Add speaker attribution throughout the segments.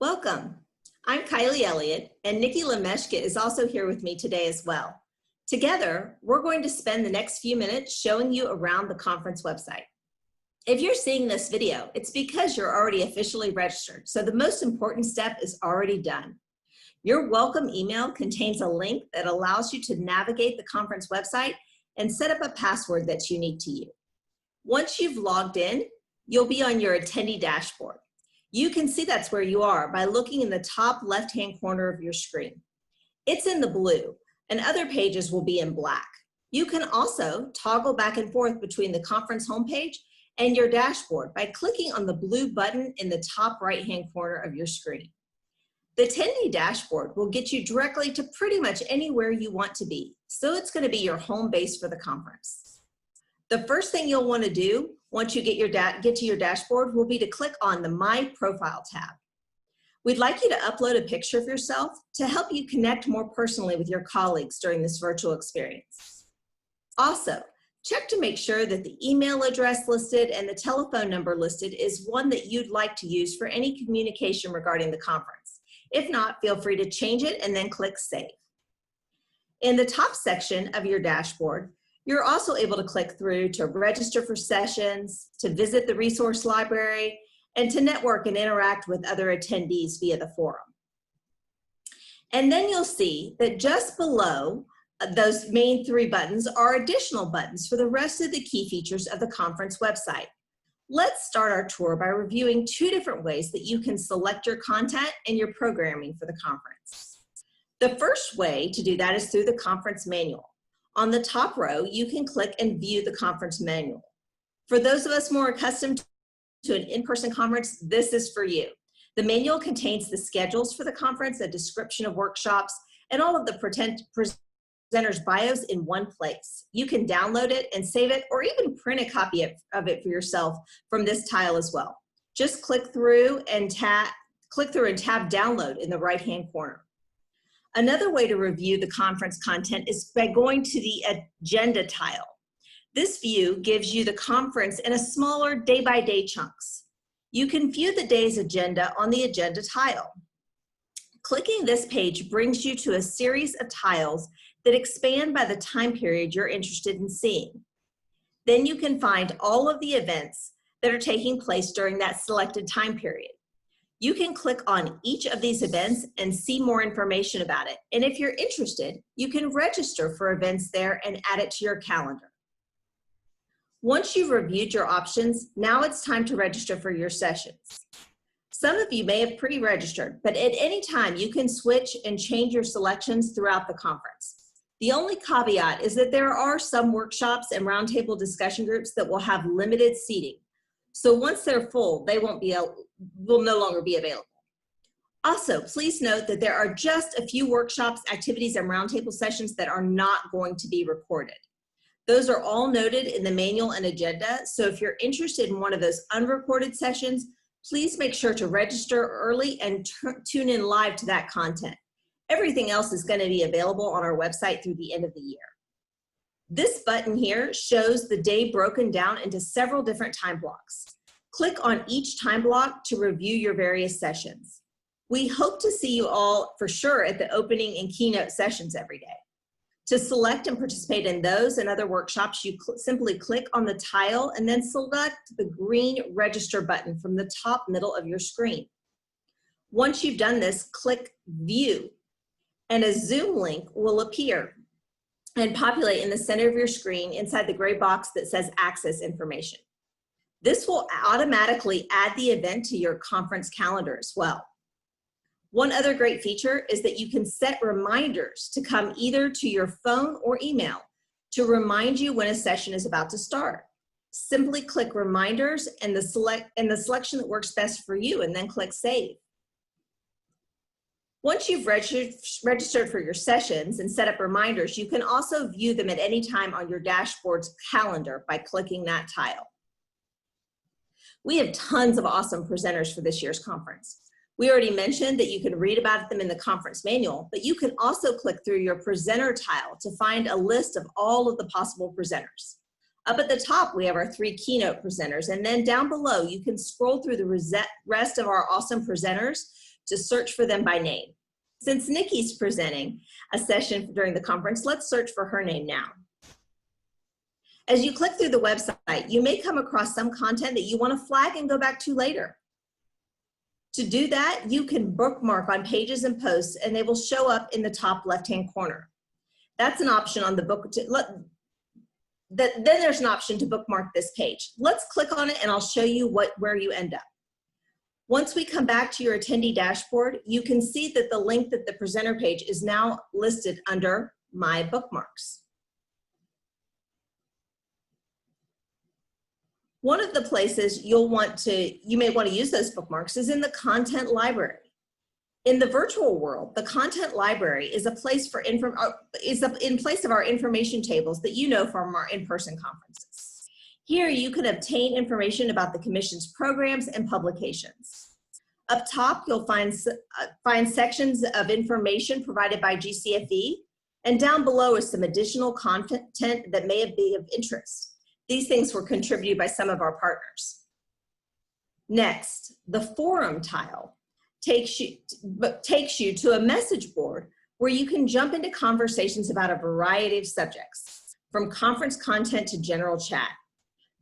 Speaker 1: Welcome. I'm Kylie Elliott, and Nikki Lemeshka is also here with me today as well. Together, we're going to spend the next few minutes showing you around the conference website. If you're seeing this video, it's because you're already officially registered, so the most important step is already done. Your welcome email contains a link that allows you to navigate the conference website and set up a password that's unique to you. Once you've logged in, you'll be on your attendee dashboard. You can see that's where you are by looking in the top left-hand corner of your screen. It's in the blue, and other pages will be in black. You can also toggle back and forth between the conference homepage and your dashboard by clicking on the blue button in the top right-hand corner of your screen. The attendee dashboard will get you directly to pretty much anywhere you want to be, so it's going to be your home base for the conference. The first thing you'll want to do once you get to your dashboard will be to click on the My Profile tab. We'd like you to upload a picture of yourself to help you connect more personally with your colleagues during this virtual experience. Also, check to make sure that the email address listed and the telephone number listed is one that you'd like to use for any communication regarding the conference. If not, feel free to change it and then click Save. In the top section of your dashboard, you're also able to click through to register for sessions, to visit the resource library, and to network and interact with other attendees via the forum. And then you'll see that just below those main three buttons are additional buttons for the rest of the key features of the conference website. Let's start our tour by reviewing two different ways that you can select your content and your programming for the conference. The first way to do that is through the conference manual. On the top row, you can click and view the conference manual. For those of us more accustomed to an in-person conference, this is for you. The manual contains the schedules for the conference, a description of workshops, and all of the presenters' bios in one place. You can download it and save it, or even print a copy of it for yourself from this tile as well. Just click through and tab Download in the right-hand corner. Another way to review the conference content is by going to the agenda tile. This view gives you the conference in a smaller day-by-day chunks. You can view the day's agenda on the agenda tile. Clicking this page brings you to a series of tiles that expand by the time period you're interested in seeing. Then you can find all of the events that are taking place during that selected time period. You can click on each of these events and see more information about it. And if you're interested, you can register for events there and add it to your calendar. Once you've reviewed your options, now it's time to register for your sessions. Some of you may have pre-registered, but at any time you can switch and change your selections throughout the conference. The only caveat is that there are some workshops and roundtable discussion groups that will have limited seating. So once they're full, they will no longer be available. Also, please note that there are just a few workshops, activities, and roundtable sessions that are not going to be recorded. Those are all noted in the manual and agenda, so if you're interested in one of those unrecorded sessions, please make sure to register early and tune in live to that content. Everything else is going to be available on our website through the end of the year. This button here shows the day broken down into several different time blocks. Click on each time block to review your various sessions. We hope to see you all for sure at the opening and keynote sessions every day. To select and participate in those and other workshops, you simply click on the tile and then select the green register button from the top middle of your screen. Once you've done this, click View, and a Zoom link will appear and populate in the center of your screen inside the gray box that says Access Information. This will automatically add the event to your conference calendar as well. One other great feature is that you can set reminders to come either to your phone or email to remind you when a session is about to start. Simply click Reminders and the selection that works best for you, and then click Save. Once you've registered for your sessions and set up reminders, you can also view them at any time on your dashboard's calendar by clicking that tile. We have tons of awesome presenters for this year's conference. We already mentioned that you can read about them in the conference manual, but you can also click through your presenter tile to find a list of all of the possible presenters. Up at the top, we have our 3 keynote presenters, and then down below, you can scroll through the rest of our awesome presenters to search for them by name. Since Nikki's presenting a session during the conference, let's search for her name now. As you click through the website, you may come across some content that you want to flag and go back to later. To do that, you can bookmark on pages and posts, and they will show up in the top left-hand corner. That's an option on the book. Then there's an option to bookmark this page. Let's click on it, and I'll show you where you end up. Once we come back to your attendee dashboard, you can see that the link that the presenter page is now listed under My Bookmarks. One of the places you may want to use those bookmarks is in the content library. In the virtual world, the content library is in place of our information tables that you know from our in-person conferences. Here you can obtain information about the Commission's programs and publications. Up top, you'll find sections of information provided by GCFE, and down below is some additional content that may be of interest. These things were contributed by some of our partners. Next, the forum tile takes you to a message board where you can jump into conversations about a variety of subjects, from conference content to general chat.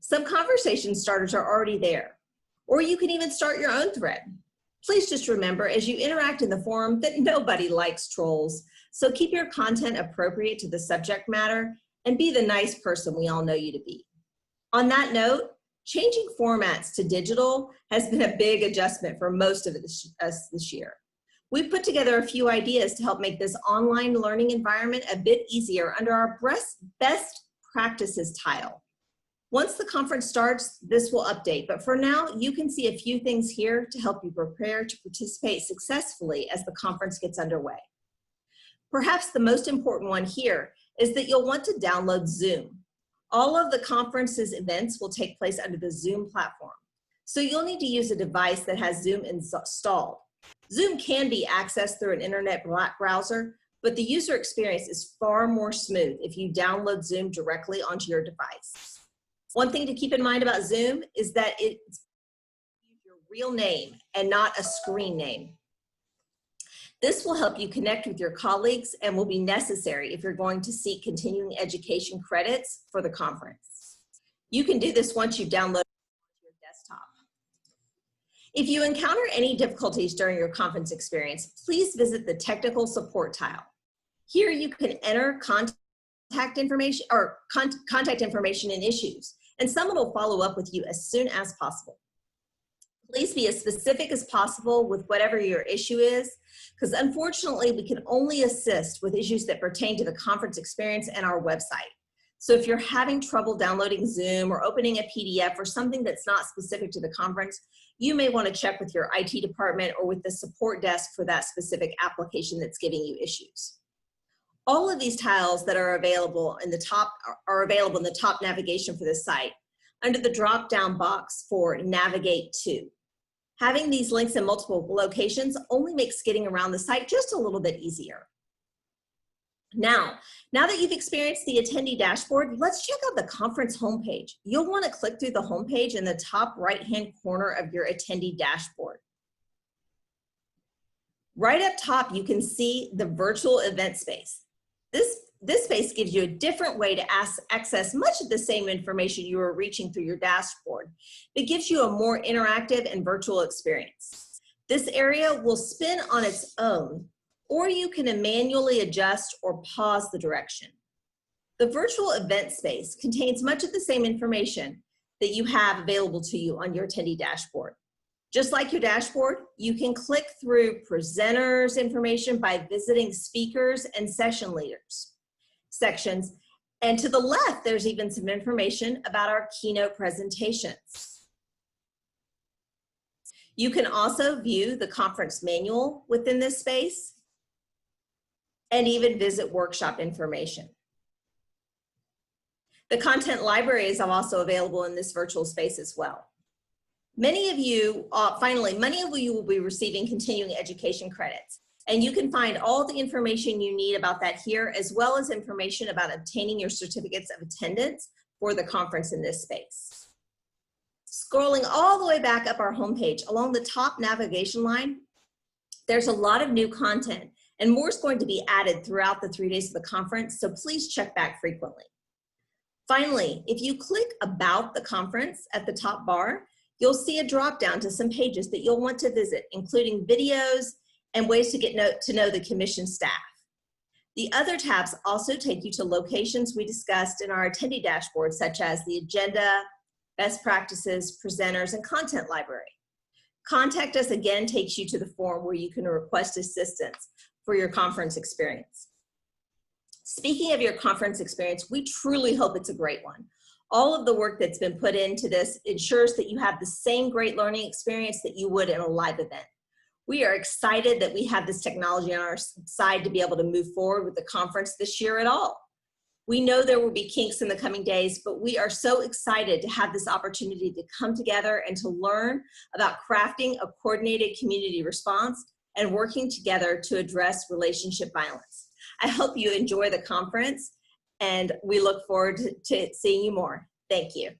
Speaker 1: Some conversation starters are already there, or you can even start your own thread. Please just remember as you interact in the forum that nobody likes trolls, so keep your content appropriate to the subject matter and be the nice person we all know you to be. On that note, changing formats to digital has been a big adjustment for most of us this year. We've put together a few ideas to help make this online learning environment a bit easier under our best practices tile. Once the conference starts, this will update, but for now, you can see a few things here to help you prepare to participate successfully as the conference gets underway. Perhaps the most important one here is that you'll want to download Zoom. All of the conference's events will take place under the Zoom platform. So you'll need to use a device that has Zoom installed. Zoom can be accessed through an internet browser, but the user experience is far more smooth if you download Zoom directly onto your device. One thing to keep in mind about Zoom is that it's your real name and not a screen name. This will help you connect with your colleagues and will be necessary if you're going to seek continuing education credits for the conference. You can do this once you've downloaded it to your desktop. If you encounter any difficulties during your conference experience, please visit the technical support tile. Here you can enter contact information and issues, and someone will follow up with you as soon as possible. Please be as specific as possible with whatever your issue is, because unfortunately we can only assist with issues that pertain to the conference experience and our website. So if you're having trouble downloading Zoom or opening a PDF or something that's not specific to the conference, you may want to check with your IT department or with the support desk for that specific application that's giving you issues. All of these tiles that are available in the top navigation for this site under the drop-down box for Navigate To. Having these links in multiple locations only makes getting around the site just a little bit easier. Now that you've experienced the attendee dashboard, let's check out the conference homepage. You'll want to click through the homepage in the top right-hand corner of your attendee dashboard. Right up top, you can see the virtual event space. This space gives you a different way to access much of the same information you are reaching through your dashboard. It gives you a more interactive and virtual experience. This area will spin on its own, or you can manually adjust or pause the direction. The virtual event space contains much of the same information that you have available to you on your attendee dashboard. Just like your dashboard, you can click through presenters information by visiting speakers and session leaders sections. And to the left, there's even some information about our keynote presentations. You can also view the conference manual within this space and even visit workshop information. The content library is also available in this virtual space as well. Many of you will be receiving continuing education credits, and you can find all the information you need about that here, as well as information about obtaining your certificates of attendance for the conference in this space. Scrolling all the way back up our homepage, along the top navigation line, There's a lot of new content, and more is going to be added throughout the 3 days of the conference, so please check back frequently. Finally, if you click About the Conference at the top bar, you'll see a drop-down to some pages that you'll want to visit, including videos and ways to get to know the commission staff. The other tabs also take you to locations we discussed in our attendee dashboard, such as the agenda, best practices, presenters, and content library. Contact Us again takes you to the form where you can request assistance for your conference experience. Speaking of your conference experience, we truly hope it's a great one. All of the work that's been put into this ensures that you have the same great learning experience that you would in a live event. We are excited that we have this technology on our side to be able to move forward with the conference this year at all. We know there will be kinks in the coming days, but we are so excited to have this opportunity to come together and to learn about crafting a coordinated community response and working together to address relationship violence. I hope you enjoy the conference, and we look forward to seeing you more. Thank you.